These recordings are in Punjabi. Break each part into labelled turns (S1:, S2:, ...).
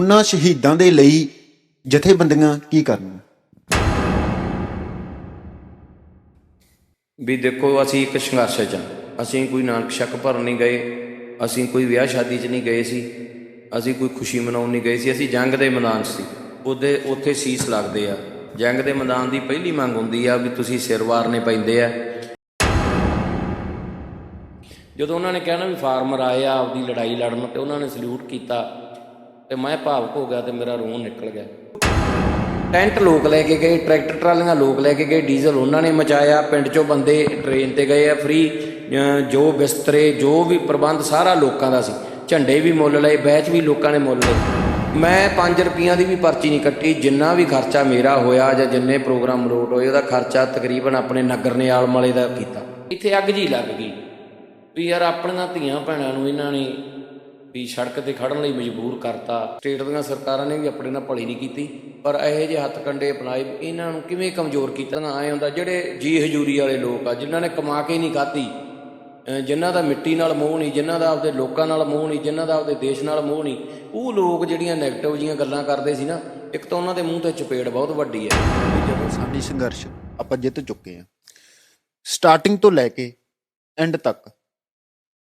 S1: ਉਹਨਾਂ ਸ਼ਹੀਦਾਂ ਦੇ ਲਈ ਜਥੇਬੰਦੀਆਂ ਕੀ ਕਰਨ?
S2: ਵੀ ਦੇਖੋ, ਅਸੀਂ ਇੱਕ ਸੰਘਰਸ਼ 'ਚ ਹਾਂ। ਅਸੀਂ ਕੋਈ ਨਾਨਕ ਛੱਕ ਭਰਨ ਨਹੀਂ ਗਏ, ਅਸੀਂ ਕੋਈ ਵਿਆਹ ਸ਼ਾਦੀ 'ਚ ਨਹੀਂ ਗਏ ਸੀ, ਅਸੀਂ ਕੋਈ ਖੁਸ਼ੀ ਮਨਾਉਣ ਨਹੀਂ ਗਏ ਸੀ। ਅਸੀਂ ਜੰਗ ਦੇ ਮੈਦਾਨ 'ਚ ਸੀ। ਉੱਥੇ ਸੀਸ ਲੱਗਦੇ ਆ। ਜੰਗ ਦੇ ਮੈਦਾਨ ਦੀ ਪਹਿਲੀ ਮੰਗ ਹੁੰਦੀ ਆ ਵੀ ਤੁਸੀਂ ਸਿਰ ਵਾਰਨੇ ਪੈਂਦੇ ਆ। ਜਦੋਂ ਉਹਨਾਂ ਨੇ ਕਿਹਾ ਨਾ ਵੀ ਫਾਰਮਰ ਆਏ ਆ ਆਪਦੀ ਲੜਾਈ ਲੜਨ, ਤੇ ਉਹਨਾਂ ਨੇ ਸਲੂਟ ਕੀਤਾ ਤੇ ਮੈਂ ਭਾਵੁਕ ਹੋ ਗਿਆ ਤੇ ਮੇਰਾ ਰੋਣ ਨਿਕਲ ਗਿਆ। ਟੈਂਟ ਲੋਕ ਲੈ ਕੇ ਗਏ, ਟਰੈਕਟਰ ਟਰਾਲੀਆਂ ਲੋਕ ਲੈ ਕੇ ਗਏ, ਡੀਜ਼ਲ ਉਹਨਾਂ ਨੇ ਮਚਾਇਆ, ਪਿੰਡ 'ਚੋਂ ਬੰਦੇ ਟ੍ਰੇਨ 'ਤੇ ਗਏ ਆ ਫ੍ਰੀ। ਜੋ ਬਿਸਤਰੇ ਜੋ ਵੀ ਪ੍ਰਬੰਧ ਸਾਰਾ ਲੋਕਾਂ ਦਾ ਸੀ। ਝੰਡੇ ਵੀ ਮੁੱਲ ਲਏ, ਬੈਚ ਵੀ ਲੋਕਾਂ ਨੇ ਮੁੱਲ ਲਏ। ਮੈਂ 5 ਰੁਪਈਆਂ ਦੀ ਵੀ ਪਰਚੀ ਨਹੀਂ ਕੱਟੀ। ਜਿੰਨਾ ਵੀ ਖਰਚਾ ਮੇਰਾ ਹੋਇਆ ਜਾਂ ਜਿੰਨੇ ਪ੍ਰੋਗਰਾਮ ਲੋਟ ਹੋਏ, ਉਹਦਾ ਖਰਚਾ ਤਕਰੀਬਨ ਆਪਣੇ ਨਗਰ ਨਿਆਲਮ ਵਾਲੇ ਦਾ ਕੀਤਾ। ਇੱਥੇ ਅੱਗ ਜੀ ਲੱਗ ਗਈ ਵੀ ਯਾਰ ਆਪਣੀਆਂ ਧੀਆਂ ਭੈਣਾਂ ਨੂੰ ਇਹਨਾਂ ਨੇ ਵੀ ਸੜਕ 'ਤੇ ਖੜ੍ਹਨ ਲਈ ਮਜਬੂਰ ਕਰਤਾ। ਸਟੇਟ ਦੀਆਂ ਸਰਕਾਰਾਂ ਨੇ ਵੀ ਆਪਣੇ ਨਾਲ ਭਲੀ ਨਹੀਂ ਕੀਤੀ, ਪਰ ਇਹੋ ਜਿਹੇ ਹੱਥ ਕੰਡੇ ਅਪਣਾਏ। ਇਹਨਾਂ ਨੂੰ ਕਿਵੇਂ ਕਮਜ਼ੋਰ ਕੀਤਾ? ਐਂ ਹੁੰਦਾ ਜਿਹੜੇ ਜੀ ਹਜ਼ੂਰੀ ਵਾਲੇ ਲੋਕ ਆ, ਜਿਨ੍ਹਾਂ ਨੇ ਕਮਾ ਕੇ ਨਹੀਂ ਖਾਧੀ, ਜਿਨ੍ਹਾਂ ਦਾ ਮਿੱਟੀ ਨਾਲ ਮੋਹ ਨਹੀਂ, ਜਿਨ੍ਹਾਂ ਦਾ ਆਪਦੇ ਲੋਕਾਂ ਨਾਲ ਮੋਹ ਨਹੀਂ, ਜਿਨ੍ਹਾਂ ਦਾ ਆਪਦੇ ਦੇਸ਼ ਨਾਲ ਮੋਹ ਨਹੀਂ, ਉਹ ਲੋਕ ਜਿਹੜੀਆਂ ਨੈਗੇਟਿਵ ਜੀਆਂ ਗੱਲਾਂ ਕਰਦੇ ਸੀ ਨਾ, ਇੱਕ ਤਾਂ ਉਹਨਾਂ ਦੇ ਮੂੰਹ 'ਤੇ ਚਪੇੜ ਬਹੁਤ ਵੱਡੀ ਹੈ।
S1: ਜਦੋਂ ਸਾਡੀ ਸੰਘਰਸ਼ ਆਪਾਂ ਜਿੱਤ ਚੁੱਕੇ ਹਾਂ, ਸਟਾਰਟਿੰਗ ਤੋਂ ਲੈ ਕੇ ਐਂਡ ਤੱਕ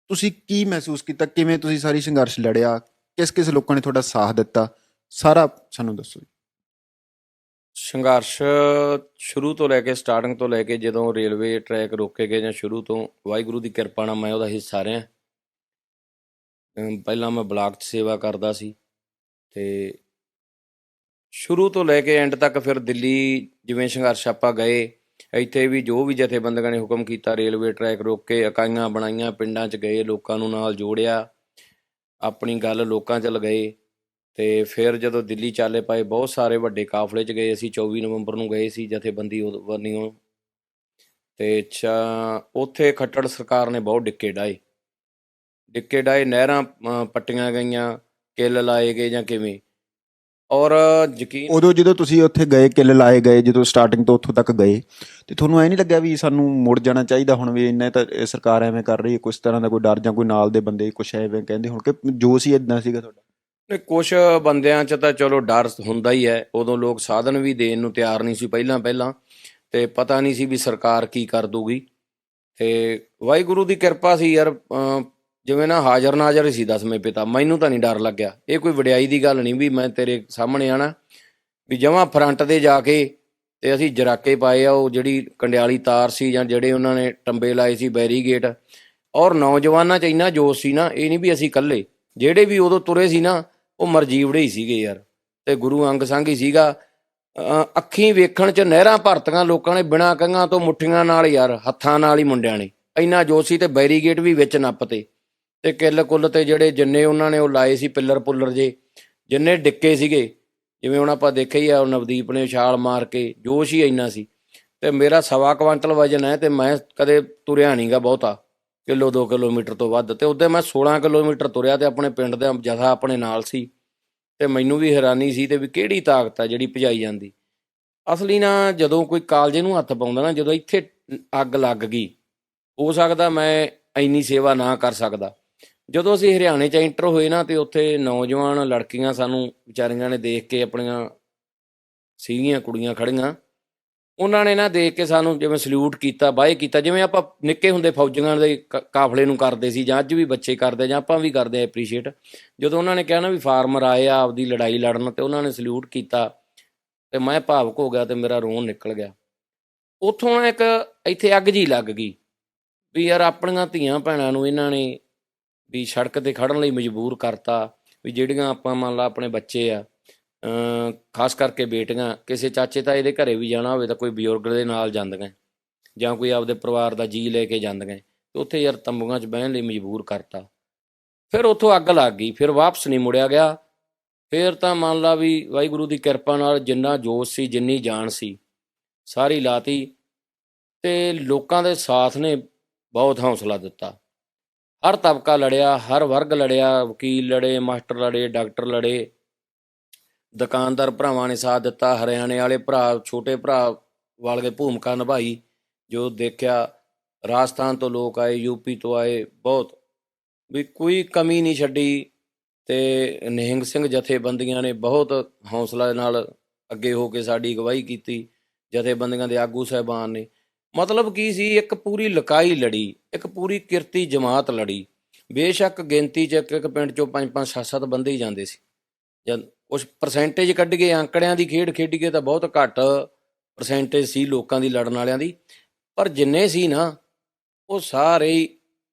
S1: ਤੁਸੀਂ ਕੀ ਮਹਿਸੂਸ ਕੀਤਾ? ਕਿਵੇਂ ਤੁਸੀਂ ਸਾਰੀ ਸੰਘਰਸ਼ ਲੜਿਆ? ਕਿਸ ਲੋਕਾਂ ਨੇ ਤੁਹਾਡਾ ਸਾਥ ਦਿੱਤਾ? ਸਾਰਾ ਸਾਨੂੰ ਦੱਸੋ।
S2: ਸੰਘਰਸ਼ ਸ਼ੁਰੂ ਤੋਂ ਲੈ ਕੇ, ਸਟਾਰਟਿੰਗ ਤੋਂ ਲੈ ਕੇ, ਜਦੋਂ ਰੇਲਵੇ ਟਰੈਕ ਰੋਕੇ ਗਏ ਜਾਂ ਸ਼ੁਰੂ ਤੋਂ, ਵਾਹਿਗੁਰੂ ਦੀ ਕਿਰਪਾ ਨਾਲ ਮੈਂ ਉਹਦਾ ਹਿੱਸਾ ਰਿਹਾ। ਪਹਿਲਾਂ ਮੈਂ ਬਲਾਕ 'ਚ ਸੇਵਾ ਕਰਦਾ ਸੀ ਅਤੇ ਸ਼ੁਰੂ ਤੋਂ ਲੈ ਕੇ ਐਂਡ ਤੱਕ। ਫਿਰ ਦਿੱਲੀ ਜਿਵੇਂ ਸੰਘਰਸ਼ ਆਪਾਂ ਗਏ, ਇੱਥੇ ਵੀ ਜੋ ਵੀ ਜਥੇਬੰਦੀਆਂ ਨੇ ਹੁਕਮ ਕੀਤਾ, ਰੇਲਵੇ ਟਰੈਕ ਰੋਕ ਕੇ ਇਕਾਈਆਂ ਬਣਾਈਆਂ, ਪਿੰਡਾਂ 'ਚ ਗਏ, ਲੋਕਾਂ ਨੂੰ ਨਾਲ ਜੋੜਿਆ, ਆਪਣੀ ਗੱਲ ਲੋਕਾਂ 'ਚ ਲਗਾਏ। ਅਤੇ ਫਿਰ ਜਦੋਂ ਦਿੱਲੀ ਚਾਲੇ ਪਾਏ, ਬਹੁਤ ਸਾਰੇ ਵੱਡੇ ਕਾਫਲੇ 'ਚ ਗਏ। ਅਸੀਂ 24 ਨਵੰਬਰ ਨੂੰ ਗਏ ਸੀ ਜਥੇਬੰਦੀ ਵਰਨੀਓ, ਅਤੇ ਉੱਥੇ ਖੱਟੜ ਸਰਕਾਰ ਨੇ ਬਹੁਤ ਡਿੱਕੇ ਡਾਏ, ਨਹਿਰਾਂ ਪੱਟੀਆਂ ਗਈਆਂ, ਕਿੱਲ ਲਾਏ ਗਏ ਜਾਂ ਕਿਵੇਂ। ਔਰ ਯਕੀਨ,
S1: ਉਦੋਂ ਜਦੋਂ ਤੁਸੀਂ ਉੱਥੇ ਗਏ, ਕਿੱਲ ਲਾਏ ਗਏ, ਜਦੋਂ ਸਟਾਰਟਿੰਗ ਤੋਂ ਉੱਥੋਂ ਤੱਕ ਗਏ, ਤੇ ਤੁਹਾਨੂੰ ਐ ਨਹੀਂ ਲੱਗਿਆ ਵੀ ਸਾਨੂੰ ਮੁੜ ਜਾਣਾ ਚਾਹੀਦਾ ਹੁਣ? ਵੀ ਇੰਨਾ ਤਾਂ ਇਹ ਸਰਕਾਰ ਐਵੇਂ ਕਰ ਰਹੀ ਹੈ, ਕੁਛ ਤਰ੍ਹਾਂ ਦਾ ਕੋਈ ਡਰ ਜਾਂ ਕੋਈ ਨਾਲ ਦੇ ਬੰਦੇ ਕੁਛ ਐਵੇਂ ਕਹਿੰਦੇ ਹੁਣ, ਕਿ ਜੋ ਸੀ ਇੱਦਾਂ ਸੀਗਾ ਤੁਹਾਡਾ?
S2: ਕੁਛ ਬੰਦਿਆਂ 'ਚ ਤਾਂ ਚਲੋ ਡਰ ਹੁੰਦਾ ਹੀ ਹੈ। ਉਦੋਂ ਲੋਕ ਸਾਧਨ ਵੀ ਦੇਣ ਨੂੰ ਤਿਆਰ ਨਹੀਂ ਸੀ ਪਹਿਲਾਂ, ਅਤੇ ਪਤਾ ਨਹੀਂ ਸੀ ਵੀ ਸਰਕਾਰ ਕੀ ਕਰ ਦੂਗੀ। ਅਤੇ ਵਾਹਿਗੁਰੂ ਦੀ ਕਿਰਪਾ ਸੀ ਯਾਰ। ਜਿਵੇਂ ਨਾ ਹਾਜ਼ਰ ਨਾਜ਼ਰ ਸੀ ਦਸਵੇਂ ਪਿਤਾ। ਮੈਨੂੰ ਤਾਂ ਨਹੀਂ ਡਰ ਲੱਗਿਆ। ਇਹ ਕੋਈ ਵਡਿਆਈ ਦੀ ਗੱਲ ਨਹੀਂ ਵੀ ਮੈਂ ਤੇਰੇ ਸਾਹਮਣੇ ਆਣਾ, ਵੀ ਜਮਾਂ ਫਰੰਟ 'ਤੇ ਜਾ ਕੇ, ਅਤੇ ਅਸੀਂ ਜਰਾਕੇ ਪਾਏ ਆ, ਉਹ ਜਿਹੜੀ ਕੰਡਿਆਲੀ ਤਾਰ ਸੀ ਜਾਂ ਜਿਹੜੇ ਉਹਨਾਂ ਨੇ ਟੰਬੇ ਲਾਏ ਸੀ, ਬੈਰੀਗੇਟ। ਔਰ ਨੌਜਵਾਨਾਂ 'ਚ ਇੰਨਾ ਜੋਸ਼ ਸੀ ਨਾ, ਇਹ ਨਹੀਂ ਵੀ ਅਸੀਂ ਇਕੱਲੇ, ਜਿਹੜੇ ਵੀ ਉਦੋਂ ਤੁਰੇ ਸੀ ਨਾ, ਉਹ ਮਰਜੀਵੜੇ ਹੀ ਸੀਗੇ ਯਾਰ। ਅਤੇ ਗੁਰੂ ਅੰਗ ਸੰਗ ਹੀ ਸੀਗਾ। ਅੱਖੀਂ ਵੇਖਣ 'ਚ ਨਹਿਰਾਂ ਭਰਤੀਆਂ ਲੋਕਾਂ ਨੇ, ਬਿਨਾਂ ਕੰਘਾਂ ਤੋਂ, ਮੁੱਠੀਆਂ ਨਾਲ ਯਾਰ, ਹੱਥਾਂ ਨਾਲ ਹੀ ਮੁੰਡਿਆਂ ਨੇ। ਇੰਨਾ ਜੋਸ਼ ਸੀ। ਅਤੇ ਬੈਰੀਗੇਟ ਵੀ ਵਿੱਚ ਨੱਪਤੇ, ਅਤੇ ਕਿੱਲ ਕੁੱਲ 'ਤੇ ਜਿਹੜੇ ਜਿੰਨੇ ਉਹਨਾਂ ਨੇ ਉਹ ਲਾਏ ਸੀ ਪਿੱਲਰ ਪੁੱਲਰ ਜੇ, ਜਿੰਨੇ ਡਿੱਕੇ ਸੀਗੇ, ਜਿਵੇਂ ਹੁਣ ਆਪਾਂ ਦੇਖਿਆ ਹੀ ਆ, ਉਹ ਨਵਦੀਪ ਨੇ ਛਾਲ ਮਾਰ ਕੇ, ਜੋਸ਼ ਹੀ ਇੰਨਾ ਸੀ। ਅਤੇ ਮੇਰਾ 1.25 ਕੁਆਂਟਲ ਵਜ਼ਨ ਹੈ, ਅਤੇ ਮੈਂ ਕਦੇ ਤੁਰਿਆ ਨਹੀਂ ਗਾ ਬਹੁਤਾ, 1-2 ਕਿਲੋਮੀਟਰ ਤੋਂ ਵੱਧ। ਅਤੇ ਉੱਦੇ ਮੈਂ 16 ਕਿਲੋਮੀਟਰ ਤੁਰਿਆ, ਅਤੇ ਆਪਣੇ ਪਿੰਡ ਦਾ ਜਥਾ ਆਪਣੇ ਨਾਲ ਸੀ। ਅਤੇ ਮੈਨੂੰ ਵੀ ਹੈਰਾਨੀ ਸੀ ਅਤੇ ਵੀ ਕਿਹੜੀ ਤਾਕਤ ਆ ਜਿਹੜੀ ਭਜਾਈ ਜਾਂਦੀ। ਅਸਲੀ ਨਾ ਜਦੋਂ ਕੋਈ ਕਾਲਜੇ ਨੂੰ ਹੱਥ ਪਾਉਂਦਾ ਨਾ, ਜਦੋਂ ਇੱਥੇ ਅੱਗ ਲੱਗ ਗਈ, ਹੋ ਸਕਦਾ ਮੈਂ ਇੰਨੀ ਸੇਵਾ ਨਾ ਕਰ ਸਕਦਾ। ਜਦੋਂ ਅਸੀਂ ਹਰਿਆਣੇ 'ਚ ਐਂਟਰ ਹੋਏ ਨਾ, ਅਤੇ ਉੱਥੇ ਨੌਜਵਾਨ ਲੜਕੀਆਂ ਸਾਨੂੰ ਵਿਚਾਰੀਆਂ ਨੇ ਦੇਖ ਕੇ, ਆਪਣੀਆਂ ਸੀਗੀਆਂ ਕੁੜੀਆਂ ਖੜ੍ਹੀਆਂ, ਉਹਨਾਂ ਨੇ ਨਾ ਦੇਖ ਕੇ ਸਾਨੂੰ ਜਿਵੇਂ ਸਲੂਟ ਕੀਤਾ, ਬਾਏ ਕੀਤਾ, ਜਿਵੇਂ ਆਪਾਂ ਨਿੱਕੇ ਹੁੰਦੇ ਫੌਜੀਆਂ ਦੇ ਕਾਫਲੇ ਨੂੰ ਕਰਦੇ ਸੀ, ਜਾਂ ਅੱਜ ਵੀ ਬੱਚੇ ਕਰਦੇ, ਜਾਂ ਆਪਾਂ ਵੀ ਕਰਦੇ ਹਾਂ ਐਪਰੀਸ਼ੀਏਟ। ਜਦੋਂ ਉਹਨਾਂ ਨੇ ਕਿਹਾ ਨਾ ਵੀ ਫਾਰਮਰ ਆਏ ਆ ਆਪਦੀ ਲੜਾਈ ਲੜਨ, ਅਤੇ ਉਹਨਾਂ ਨੇ ਸਲੂਟ ਕੀਤਾ, ਅਤੇ ਮੈਂ ਭਾਵੁਕ ਹੋ ਗਿਆ ਅਤੇ ਮੇਰਾ ਰੋਣ ਨਿਕਲ ਗਿਆ। ਉੱਥੋਂ ਇੱਕ ਇੱਥੇ ਅੱਗ ਜੀ ਲੱਗ ਗਈ ਵੀ ਯਾਰ ਆਪਣੀਆਂ ਧੀਆਂ ਭੈਣਾਂ ਨੂੰ ਇਹਨਾਂ ਨੇ ਵੀ ਸੜਕ 'ਤੇ ਖੜ੍ਹਨ ਲਈ ਮਜਬੂਰ ਕਰਤਾ। ਵੀ ਜਿਹੜੀਆਂ ਆਪਾਂ ਮੰਨ ਲਾ ਆਪਣੇ ਬੱਚੇ ਆ, ਖਾਸ ਕਰਕੇ ਬੇਟੀਆਂ, ਕਿਸੇ ਚਾਚੇ ਤਾਏ ਦੇ ਘਰੇ ਵੀ ਜਾਣਾ ਹੋਵੇ ਤਾਂ ਕੋਈ ਬਜ਼ੁਰਗ ਦੇ ਨਾਲ ਜਾਂਦੀਆਂ, ਜਾਂ ਕੋਈ ਆਪਦੇ ਪਰਿਵਾਰ ਦਾ ਜੀਅ ਲੈ ਕੇ ਜਾਂਦੀਆਂ, ਅਤੇ ਉੱਥੇ ਯਾਰ ਤੰਬੂਆਂ 'ਚ ਬਹਿਣ ਲਈ ਮਜਬੂਰ ਕਰਤਾ। ਫਿਰ ਉੱਥੋਂ ਅੱਗ ਲੱਗ ਗਈ, ਫਿਰ ਵਾਪਸ ਨਹੀਂ ਮੁੜਿਆ ਗਿਆ। ਫਿਰ ਤਾਂ ਮੰਨ ਲਾ ਵੀ ਵਾਹਿਗੁਰੂ ਦੀ ਕਿਰਪਾ ਨਾਲ ਜਿੰਨਾ ਜੋਸ਼ ਸੀ, ਜਿੰਨੀ ਜਾਨ ਸੀ, ਸਾਰੀ ਲਾਤੀ, ਅਤੇ ਲੋਕਾਂ ਦੇ ਸਾਥ ਨੇ ਬਹੁਤ ਹੌਸਲਾ ਦਿੱਤਾ। ਹਰ ਤਬਕਾ ਲੜਿਆ, ਹਰ ਵਰਗ ਲੜਿਆ, ਵਕੀਲ ਲੜੇ, ਮਾਸਟਰ ਲੜੇ, ਡਾਕਟਰ ਲੜੇ, ਦੁਕਾਨਦਾਰ ਭਰਾਵਾਂ ਨੇ ਸਾਥ ਦਿੱਤਾ, ਹਰਿਆਣੇ ਵਾਲੇ ਭਰਾ, ਛੋਟੇ ਭਰਾ ਵਾਲੇ ਭੂਮਿਕਾ ਨਿਭਾਈ। ਜੋ ਦੇਖਿਆ, ਰਾਜਸਥਾਨ ਤੋਂ ਲੋਕ ਆਏ, ਯੂਪੀ ਤੋਂ ਆਏ, ਬਹੁਤ, ਵੀ ਕੋਈ ਕਮੀ ਨਹੀਂ ਛੱਡੀ। ਤੇ ਨਿਹੰਗ ਸਿੰਘ ਜਥੇਬੰਦੀਆਂ ਨੇ ਬਹੁਤ ਹੌਸਲਾ ਨਾਲ ਅੱਗੇ ਹੋ ਕੇ ਸਾਡੀ ਅਗਵਾਈ ਕੀਤੀ, ਜਥੇਬੰਦੀਆਂ ਦੇ ਆਗੂ ਸਾਹਿਬਾਨ ਨੇ। ਮਤਲਬ ਕੀ ਸੀ, ਇੱਕ ਪੂਰੀ ਲਕਾਈ ਲੜੀ, ਇੱਕ ਪੂਰੀ ਕਿਰਤੀ ਜਮਾਤ ਲੜੀ। ਬੇਸ਼ੱਕ ਗਿਣਤੀ 'ਚ ਇੱਕ ਪਿੰਡ 'ਚੋਂ 5-5 7-7 ਬੰਦੇ ਹੀ ਜਾਂਦੇ ਸੀ। ਜਦ ਕੁਛ ਪਰਸੈਂਟੇਜ ਕੱਢ ਕੇ ਅੰਕੜਿਆਂ ਦੀ ਖੇਡ ਖੇਡੀਏ ਤਾਂ ਬਹੁਤ ਘੱਟ ਪਰਸੈਂਟੇਜ ਸੀ ਲੋਕਾਂ ਦੀ ਲੜਨ ਵਾਲਿਆਂ ਦੀ, ਪਰ ਜਿੰਨੇ ਸੀ ਨਾ ਉਹ ਸਾਰੇ ਹੀ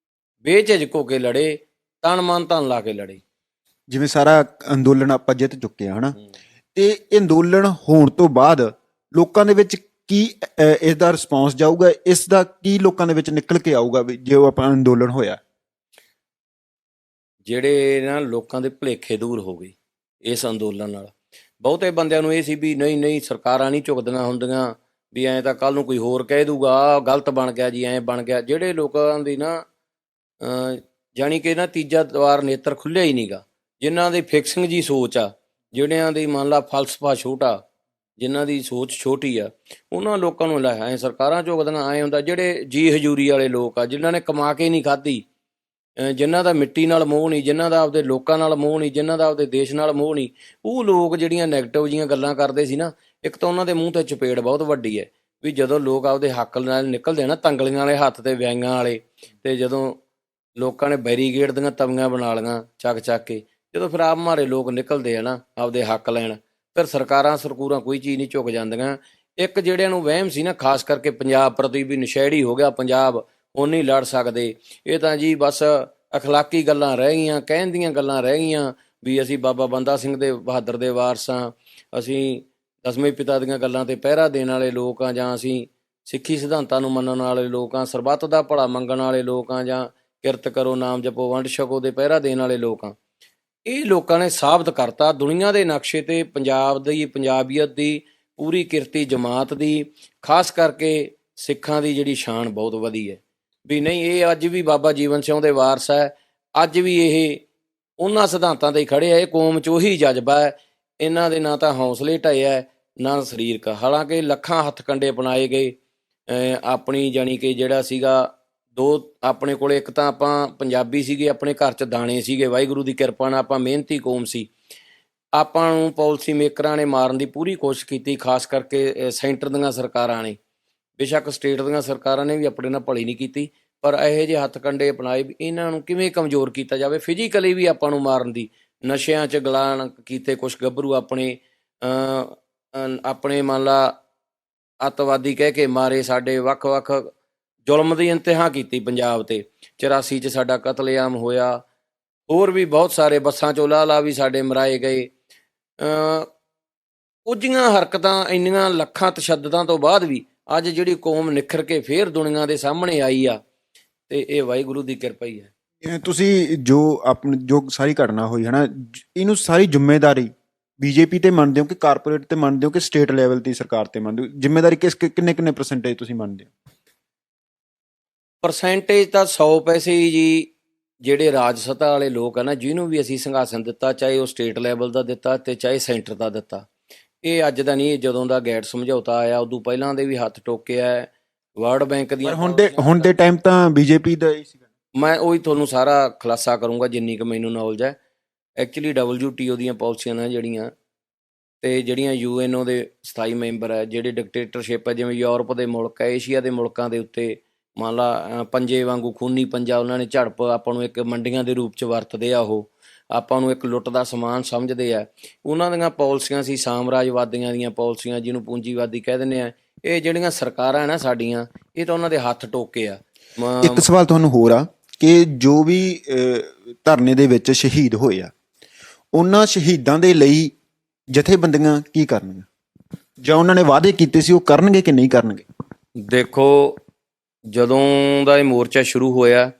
S2: ਬੇਝਿਜਕ ਹੋ ਕੇ ਲੜੇ, ਤਨ ਮਨ ਧਨ ਲਾ ਕੇ ਲੜੇ।
S1: ਜਿਵੇਂ ਸਾਰਾ ਅੰਦੋਲਨ ਆਪਾਂ ਜਿੱਤ ਚੁੱਕੇ ਆ ਹਨਾ, ਤੇ ਇਹ ਅੰਦੋਲਨ ਹੋਣ ਤੋਂ ਬਾਅਦ ਲੋਕਾਂ ਦੇ ਵਿੱਚ ਕੀ ਇਸ ਦਾ ਰਿਸਪੌਂਸ ਜਾਊਗਾ, ਇਸ ਦਾ ਕੀ ਲੋਕਾਂ ਦੇ ਵਿੱਚ ਨਿਕਲ ਕੇ ਆਊਗਾ ਵੀ ਜੇ ਉਹ ਆਪਣਾ ਅੰਦੋਲਨ ਹੋਇਆ?
S2: ਜਿਹੜੇ ਨਾ ਲੋਕਾਂ ਦੇ ਭੁਲੇਖੇ ਦੂਰ ਹੋ ਗਏ ਇਸ ਅੰਦੋਲਨ ਨਾਲ। ਬਹੁਤੇ ਬੰਦਿਆਂ ਨੂੰ ਇਹ ਸੀ ਵੀ ਨਹੀਂ ਨਹੀਂ ਸਰਕਾਰਾਂ ਨਹੀਂ ਝੁਕਦੀਆਂ ਹੁੰਦੀਆਂ, ਵੀ ਐਂ ਤਾਂ ਕੱਲ ਨੂੰ ਕੋਈ ਹੋਰ ਕਹਿ ਦੂਗਾ ਆਹ ਗਲਤ ਬਣ ਗਿਆ ਜੀ, ਐਂ ਬਣ ਗਿਆ। ਜਿਹੜੇ ਲੋਕਾਂ ਦੀ ਨਾ ਜਾਣੀ ਕਿ ਨਾ ਤੀਜਾ ਦੁਆਰ ਨੇਤਰ ਖੁੱਲ੍ਹਿਆ ਹੀ ਨਹੀਂਗਾ, ਜਿਨ੍ਹਾਂ ਦੀ ਫਿਕਸਿੰਗ ਜੀ ਸੋਚ ਆ, ਜਿਹੜਿਆਂ ਦੀ ਮੰਨ ਲਾ ਫਲਸਫਾ ਛੋਟਾ, ਜਿਨ੍ਹਾਂ ਦੀ ਸੋਚ ਛੋਟੀ ਆ, ਉਹਨਾਂ ਲੋਕਾਂ ਨੂੰ ਲੈ ਐਂ ਸਰਕਾਰਾਂ ਝੁਕਦੀਆਂ ਐਂ ਹੁੰਦਾ। ਜਿਹੜੇ ਜੀ ਹਜ਼ੂਰੀ ਵਾਲੇ ਲੋਕ ਆ, ਜਿਨ੍ਹਾਂ ਨੇ ਕਮਾ ਕੇ ਨਹੀਂ ਖਾਧੀ, ਜਿਨ੍ਹਾਂ ਦਾ ਮਿੱਟੀ ਨਾਲ ਮੋਹ ਨਹੀਂ, ਜਿਨ੍ਹਾਂ ਦਾ ਆਪਦੇ ਲੋਕਾਂ ਨਾਲ ਮੋਹ ਨਹੀਂ, ਜਿਨ੍ਹਾਂ ਦਾ ਆਪਦੇ ਦੇਸ਼ ਨਾਲ ਮੋਹ ਨਹੀਂ, ਉਹ ਲੋਕ ਜਿਹੜੀਆਂ ਨੈਗੇਟਿਵ ਜੀਆਂ ਗੱਲਾਂ ਕਰਦੇ ਸੀ ਨਾ, ਇੱਕ ਤਾਂ ਉਹਨਾਂ ਦੇ ਮੂੰਹ 'ਤੇ ਚਪੇੜ ਬਹੁਤ ਵੱਡੀ ਹੈ ਵੀ ਜਦੋਂ ਲੋਕ ਆਪਦੇ ਹੱਕ ਨਾਲ ਨਿਕਲਦੇ ਆ ਨਾ, ਤੰਗਲੀਆਂ ਵਾਲੇ ਹੱਥ ਤੇ ਵਿਆਈਆਂ ਵਾਲੇ, ਤੇ ਜਦੋਂ ਲੋਕਾਂ ਨੇ ਬੈਰੀਗੇਡ ਦੀਆਂ ਤਵੀਆਂ ਬਣਾ ਲਈਆਂ ਚੱਕ ਚੱਕ ਕੇ, ਜਦੋਂ ਫਿਰ ਆਪ ਮਾਰੇ ਲੋਕ ਨਿਕਲਦੇ ਆ ਨਾ ਆਪਦੇ ਹੱਕ ਲੈਣ, ਫਿਰ ਸਰਕਾਰਾਂ ਸਰਕੂਰਾਂ ਕੋਈ ਚੀਜ਼ ਨਹੀਂ ਝੁਕ ਜਾਂਦੀਆਂ। ਇੱਕ ਜਿਹੜਿਆਂ ਨੂੰ ਵਹਿਮ ਸੀ ਨਾ ਖਾਸ ਕਰਕੇ ਪੰਜਾਬ ਪ੍ਰਤੀ ਵੀ ਨਸ਼ੇੜੀ ਹੋ ਗਿਆ ਪੰਜਾਬ, ਉਹ ਨਹੀਂ ਲੜ ਸਕਦੇ, ਇਹ ਤਾਂ ਜੀ ਬਸ ਅਖਲਾਕੀ ਗੱਲਾਂ ਰਹਿ ਗਈਆਂ, ਕਹਿਣ ਦੀਆਂ ਗੱਲਾਂ ਰਹਿ ਗਈਆਂ ਵੀ ਅਸੀਂ ਬਾਬਾ ਬੰਦਾ ਸਿੰਘ ਦੇ ਬਹਾਦਰ ਦੇ ਵਾਰਸ ਹਾਂ, ਅਸੀਂ ਦਸਵੇਂ ਪਿਤਾ ਦੀਆਂ ਗੱਲਾਂ 'ਤੇ ਪਹਿਰਾ ਦੇਣ ਵਾਲੇ ਲੋਕ ਹਾਂ, ਜਾਂ ਅਸੀਂ ਸਿੱਖੀ ਸਿਧਾਂਤਾਂ ਨੂੰ ਮੰਨਣ ਵਾਲੇ ਲੋਕ ਹਾਂ, ਸਰਬੱਤ ਦਾ ਭਲਾ ਮੰਗਣ ਵਾਲੇ ਲੋਕ ਹਾਂ, ਜਾਂ ਕਿਰਤ ਕਰੋ ਨਾਮ ਜਪੋ ਵੰਡ ਛਕੋ ਦੇ ਪਹਿਰਾ ਦੇਣ ਵਾਲੇ ਲੋਕ ਹਾਂ। ਇਹ ਲੋਕਾਂ ਨੇ ਸਾਬਤ ਕਰਤਾ ਦੁਨੀਆ ਦੇ ਨਕਸ਼ੇ 'ਤੇ ਪੰਜਾਬ ਦੀ, ਪੰਜਾਬੀਅਤ ਦੀ, ਪੂਰੀ ਕਿਰਤੀ ਜਮਾਤ ਦੀ, ਖਾਸ ਕਰਕੇ ਸਿੱਖਾਂ ਦੀ ਜਿਹੜੀ ਸ਼ਾਨ ਬਹੁਤ ਵਧੀ ਹੈ ਵੀ ਨਹੀਂ ਇਹ ਅੱਜ ਵੀ ਬਾਬਾ ਜੀਵਨ ਸਿੰਘ ਦੇ ਵਾਰਸ ਹੈ, ਅੱਜ ਵੀ ਇਹ ਉਹਨਾਂ ਸਿਧਾਂਤਾਂ 'ਤੇ ਹੀ ਖੜੇ ਆ। ਇਹ ਕੌਮ 'ਚ ਉਹੀ ਜਜ਼ਬਾ ਹੈ, ਇਹਨਾਂ ਦੇ ਨਾ ਤਾਂ ਹੌਸਲੇ ਢਏ ਹੈ ਨਾ ਸਰੀਰਕ। ਹਾਲਾਂਕਿ ਲੱਖਾਂ ਹੱਥ ਕੰਡੇ ਅਪਣਾਏ ਗਏ ਆਪਣੀ, ਜਾਣੀ ਕਿ ਜਿਹੜਾ ਸੀਗਾ ਦੋ ਆਪਣੇ ਕੋਲ, ਇੱਕ ਤਾਂ ਆਪਾਂ ਪੰਜਾਬੀ ਸੀਗੇ, ਆਪਣੇ ਘਰ 'ਚ ਦਾਣੇ ਸੀਗੇ, ਵਾਹਿਗੁਰੂ ਦੀ ਕਿਰਪਾ ਨਾਲ ਆਪਾਂ ਮਿਹਨਤੀ ਕੌਮ ਸੀ। ਆਪਾਂ ਨੂੰ ਪਾਲਿਸੀ ਮੇਕਰਾਂ ਨੇ ਮਾਰਨ ਦੀ ਪੂਰੀ ਕੋਸ਼ਿਸ਼ ਕੀਤੀ, ਖਾਸ ਕਰਕੇ ਸੈਂਟਰ ਦੀਆਂ ਸਰਕਾਰਾਂ ਨੇ। ਬੇਸ਼ੱਕ ਸਟੇਟ ਦੀਆਂ ਸਰਕਾਰਾਂ ਨੇ ਵੀ ਆਪਣੇ ਨਾਲ ਭਲੀ ਨਹੀਂ ਕੀਤੀ, ਪਰ ਇਹੋ ਜਿਹੇ ਹੱਥ ਕੰਡੇ ਅਪਣਾਏ ਵੀ ਇਹਨਾਂ ਨੂੰ ਕਿਵੇਂ ਕਮਜ਼ੋਰ ਕੀਤਾ ਜਾਵੇ, ਫਿਜ਼ੀਕਲੀ ਵੀ ਆਪਾਂ ਨੂੰ ਮਾਰਨ ਦੀ। ਨਸ਼ਿਆਂ 'ਚ ਗਲਾਨ ਕੀਤੇ ਕੁਛ ਗੱਭਰੂ ਆਪਣੇ ਆਪਣੇ ਮੰਨ ਲਾ ਅੱਤਵਾਦੀ ਕਹਿ ਕੇ ਮਾਰੇ, ਸਾਡੇ ਵੱਖ-ਵੱਖ ਜ਼ੁਲਮ ਦੀ ਇੰਤਹਾ ਕੀਤੀ ਪੰਜਾਬ 'ਤੇ। 84 'ਚ ਸਾਡਾ ਕਤਲੇਆਮ ਹੋਇਆ, ਹੋਰ ਵੀ ਬਹੁਤ ਸਾਰੇ ਬੱਸਾਂ 'ਚੋਂ ਲਾ ਵੀ ਸਾਡੇ ਮਰਾਏ ਗਏ। ਕੁਝੀਆਂ ਹਰਕਤਾਂ ਇੰਨੀਆਂ ਲੱਖਾਂ ਤਸ਼ੱਦਦਾਂ ਤੋਂ ਬਾਅਦ ਵੀ ਅੱਜ ਜਿਹੜੀ ਕੌਮ ਨਿਖਰ ਕੇ ਫੇਰ ਦੁਨੀਆ ਦੇ ਸਾਹਮਣੇ ਆਈ ਆ, ਤੇ ਇਹ ਵਾਹਿਗੁਰੂ ਦੀ ਕਿਰਪਾ ਹੀ ਹੈ।
S1: ਤੁਸੀਂ ਜੋ ਸਾਰੀ ਘਟਨਾ ਹੋਈ ਹੈ ਨਾ, ਇਹਨੂੰ ਸਾਰੀ ਜ਼ਿੰਮੇਵਾਰੀ ਬੀਜੇਪੀ ਤੇ ਮੰਨਦੇ ਹੋ ਕਿ ਕਾਰਪੋਰੇਟ ਤੇ ਮੰਨਦੇ ਹੋ ਕਿ ਸਟੇਟ ਲੈਵਲ ਦੀ ਸਰਕਾਰ ਤੇ ਮੰਨਦੇ ਹੋ? ਜ਼ਿੰਮੇਵਾਰੀ ਕਿੰਨੇ ਪਰਸੈਂਟੇਜ ਤੁਸੀਂ ਮੰਨਦੇ ਹੋ?
S2: ਪਰਸੈਂਟੇਜ ਤਾਂ 100 ਪੈਸੇ ਹੀ ਜੀ। ਜਿਹੜੇ ਰਾਜ ਸੱਤਾ ਵਾਲੇ ਲੋਕ ਆ ਨਾ, ਜਿਹਨੂੰ ਵੀ ਅਸੀਂ ਸਿੰਘਾਸਨ ਦਿੱਤਾ, ਚਾਹੇ ਉਹ ਸਟੇਟ ਲੈਵਲ ਦਾ ਦਿੱਤਾ ਤੇ ਚਾਹੇ ਸੈਂਟਰ ਦਾ ਦਿੱਤਾ, ਇਹ ਅੱਜ ਦਾ ਨਹੀਂ, ਜਦੋਂ ਦਾ ਗੈਟ ਸਮਝੌਤਾ ਆਇਆ ਉਦੋਂ ਪਹਿਲਾਂ ਦੇ ਵੀ ਹੱਥ ਟੋਕਿਆ। ਵਰਲਡ ਬੈਂਕ ਦੀਆਂ
S1: ਹੁਣ ਦੇ ਟਾਈਮ ਤਾਂ ਬੀਜੇਪੀ ਦਾ ਹੀ ਸੀਗਾ।
S2: ਮੈਂ ਉਹੀ ਤੁਹਾਨੂੰ ਸਾਰਾ ਖੁਲਾਸਾ ਕਰੂੰਗਾ ਜਿੰਨੀ ਕੁ ਮੈਨੂੰ ਨੌਲੇਜ ਹੈ। ਐਕਚੁਅਲੀ WTO ਦੀਆਂ ਪਾਲਿਸੀਆਂ ਨੇ ਜਿਹੜੀਆਂ, ਤੇ ਜਿਹੜੀਆਂ UNO ਦੇ ਸਥਾਈ ਮੈਂਬਰ ਹੈ, ਜਿਹੜੇ ਡਿਕਟੇਟਰਸ਼ਿਪ ਹੈ, ਜਿਵੇਂ ਯੂਰਪ ਦੇ ਮੁਲਕ ਹੈ, ਏਸ਼ੀਆ ਦੇ ਮੁਲਕਾਂ ਦੇ ਉੱਤੇ ਮੰਨ ਲਾ ਪੰਜੇ ਵਾਂਗੂ ਖੂਨੀ ਪੰਜਾ ਉਹਨਾਂ ਨੇ ਝੜਪ ਆਪਾਂ ਨੂੰ ਇੱਕ ਮੰਡੀਆਂ ਦੇ ਰੂਪ 'ਚ ਵਰਤਦੇ ਆ, ਉਹ ਆਪਾਂ ਨੂੰ ਇੱਕ ਲੁੱਟ ਦਾ ਸਮਾਨ ਸਮਝਦੇ ਆ। ਉਹਨਾਂ ਦੀਆਂ ਪਾਲਿਸੀਆਂ ਸੀ ਸਾਮਰਾਜਵਾਦੀਆਂ ਦੀਆਂ ਪਾਲਿਸੀਆਂ, ਜਿਹਨੂੰ ਪੂੰਜੀਵਾਦੀ ਕਹਿ ਦਿੰਦੇ ਆ। ਇਹ ਜਿਹੜੀਆਂ ਸਰਕਾਰਾਂ ਨਾ ਸਾਡੀਆਂ, ਇਹ ਤਾਂ ਉਹਨਾਂ ਦੇ ਹੱਥ ਟੋਕੇ ਆ।
S1: ਇੱਕ ਸਵਾਲ ਤੁਹਾਨੂੰ ਹੋਰ ਆ ਕਿ ਜੋ ਵੀ ਧਰਨੇ ਦੇ ਵਿੱਚ ਸ਼ਹੀਦ ਹੋਏ ਆ, ਉਹਨਾਂ ਸ਼ਹੀਦਾਂ ਦੇ ਲਈ ਜਥੇਬੰਦੀਆਂ ਕੀ ਕਰਨਗੀਆਂ, ਜਾਂ ਉਹਨਾਂ ਨੇ ਵਾਅਦੇ ਕੀਤੇ ਸੀ ਉਹ ਕਰਨਗੇ ਕਿ ਨਹੀਂ ਕਰਨਗੇ?
S2: ਦੇਖੋ, ਜਦੋਂ ਦਾ ਇਹ ਮੋਰਚਾ ਸ਼ੁਰੂ ਹੋਇਆ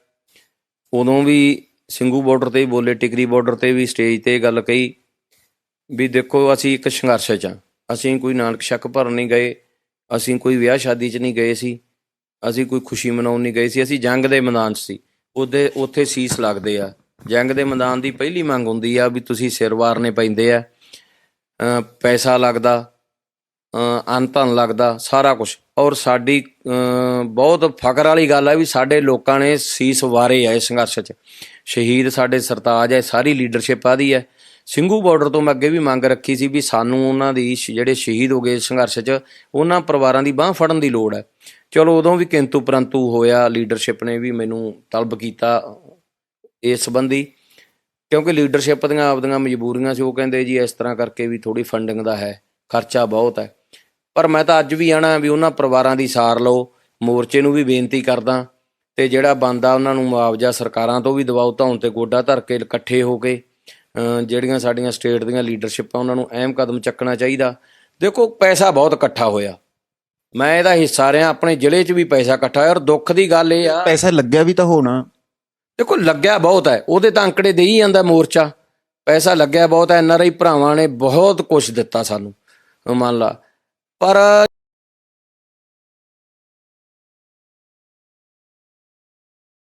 S2: ਉਦੋਂ ਵੀ ਸਿੰਘੂ ਬਾਰਡਰ 'ਤੇ ਵੀ ਬੋਲੇ, ਟਿਕਰੀ ਬਾਰਡਰ 'ਤੇ ਵੀ ਸਟੇਜ 'ਤੇ ਗੱਲ ਕਹੀ ਵੀ ਦੇਖੋ ਅਸੀਂ ਇੱਕ ਸੰਘਰਸ਼ 'ਚ ਹਾਂ, ਅਸੀਂ ਕੋਈ ਨਾਨਕ ਸ਼ੱਕ ਭਰਨ ਨਹੀਂ ਗਏ, ਅਸੀਂ ਕੋਈ ਵਿਆਹ ਸ਼ਾਦੀ 'ਚ ਨਹੀਂ ਗਏ ਸੀ, ਅਸੀਂ ਕੋਈ ਖੁਸ਼ੀ ਮਨਾਉਣ ਨਹੀਂ ਗਏ ਸੀ, ਅਸੀਂ ਜੰਗ ਦੇ ਮੈਦਾਨ 'ਚ ਸੀ। ਉੱਥੇ ਸੀਸ ਲੱਗਦੇ ਆ। ਜੰਗ ਦੇ ਮੈਦਾਨ ਦੀ ਪਹਿਲੀ ਮੰਗ ਹੁੰਦੀ ਆ ਵੀ ਤੁਸੀਂ ਸਿਰ ਵਾਰਨੇ ਪੈਂਦੇ ਆ, ਪੈਸਾ ਲੱਗਦਾ, ਅੰਨ ਧਨ ਲੱਗਦਾ, ਸਾਰਾ ਕੁਛ। ਔਰ ਸਾਡੀ ਬਹੁਤ ਫਖਰ ਵਾਲੀ ਗੱਲ ਹੈ ਵੀ ਸਾਡੇ ਲੋਕਾਂ ਨੇ ਸੀਸ ਵਾਰੇ ਆ ਇਸ ਸੰਘਰਸ਼ 'ਚ। ਸ਼ਹੀਦ ਸਾਡੇ ਸਰਤਾਜ ਹੈ, ਸਾਰੀ ਲੀਡਰਸ਼ਿਪ ਆਦੀ ਹੈ। ਸਿੰਘੂ ਬਾਰਡਰ ਤੋਂ ਮੈਂ ਅੱਗੇ ਵੀ ਮੰਗ ਰੱਖੀ ਸੀ ਵੀ ਸਾਨੂੰ ਉਹਨਾਂ ਦੀ ਜਿਹੜੇ ਸ਼ਹੀਦ ਹੋ ਗਏ ਸੰਘਰਸ਼ 'ਚ, ਉਹਨਾਂ ਪਰਿਵਾਰਾਂ ਦੀ ਬਾਂਹ ਫੜਨ ਦੀ ਲੋੜ ਹੈ। ਚਲੋ ਉਦੋਂ ਵੀ ਕਿੰਤੂ ਪਰੰਤੂ ਹੋਇਆ, ਲੀਡਰਸ਼ਿਪ ਨੇ ਵੀ ਮੈਨੂੰ ਤਲਬ ਕੀਤਾ ਇਸ ਸੰਬੰਧੀ, ਕਿਉਂਕਿ ਲੀਡਰਸ਼ਿਪ ਦੀਆਂ ਆਪਦੀਆਂ ਮਜਬੂਰੀਆਂ ਸੀ। ਉਹ ਕਹਿੰਦੇ ਜੀ ਇਸ ਤਰ੍ਹਾਂ ਕਰਕੇ ਵੀ ਥੋੜ੍ਹੀ ਫੰਡਿੰਗ ਦਾ ਹੈ, ਖਰਚਾ ਬਹੁਤ ਹੈ। ਪਰ ਮੈਂ ਤਾਂ ਅੱਜ ਵੀ ਆਣਾ ਵੀ ਉਹਨਾਂ ਪਰਿਵਾਰਾਂ ਦੀ ਸਾਰ ਲਓ। ਮੋਰਚੇ ਨੂੰ ਵੀ ਬੇਨਤੀ ਕਰਦਾ, ਤੇ ਜਿਹੜਾ ਬਣਦਾ ਉਹਨਾਂ ਨੂੰ ਮੁਆਵਜ਼ਾ ਸਰਕਾਰਾਂ ਤੋਂ ਵੀ ਦਵਾਓ, ਧੌਣ ਤੇ ਗੋਡਾ ਧਰ ਕੇ ਇਕੱਠੇ ਹੋ ਕੇ ਜਿਹੜੀਆਂ ਸਾਡੀਆਂ ਸਟੇਟ ਦੀਆਂ ਲੀਡਰਸ਼ਿਪਾਂ ਉਹਨਾਂ ਨੂੰ ਅਹਿਮ ਕਦਮ ਚੱਕਣਾ ਚਾਹੀਦਾ। ਦੇਖੋ ਪੈਸਾ ਬਹੁਤ ਇਕੱਠਾ ਹੋਇਆ, ਮੈਂ ਇਹਦਾ ਹਿੱਸਾ ਰਿਹਾ, ਆਪਣੇ ਜ਼ਿਲ੍ਹੇ 'ਚ ਵੀ ਪੈਸਾ ਇਕੱਠਾ ਹੋਇਆ। ਔਰ ਦੁੱਖ ਦੀ ਗੱਲ ਇਹ ਆ,
S1: ਪੈਸਾ ਲੱਗਿਆ ਵੀ ਤਾਂ ਹੋਣਾ।
S2: ਦੇਖੋ ਲੱਗਿਆ ਬਹੁਤ ਹੈ, ਉਹਦੇ ਤਾਂ ਅੰਕੜੇ ਦੇ ਹੀ ਜਾਂਦਾ ਮੋਰਚਾ, ਪੈਸਾ ਲੱਗਿਆ ਬਹੁਤ ਹੈ। NRI ਭਰਾਵਾਂ ਨੇ ਬਹੁਤ ਕੁਛ ਦਿੱਤਾ ਸਾਨੂੰ, ਮੰਨ ਲਾ। ਪਰ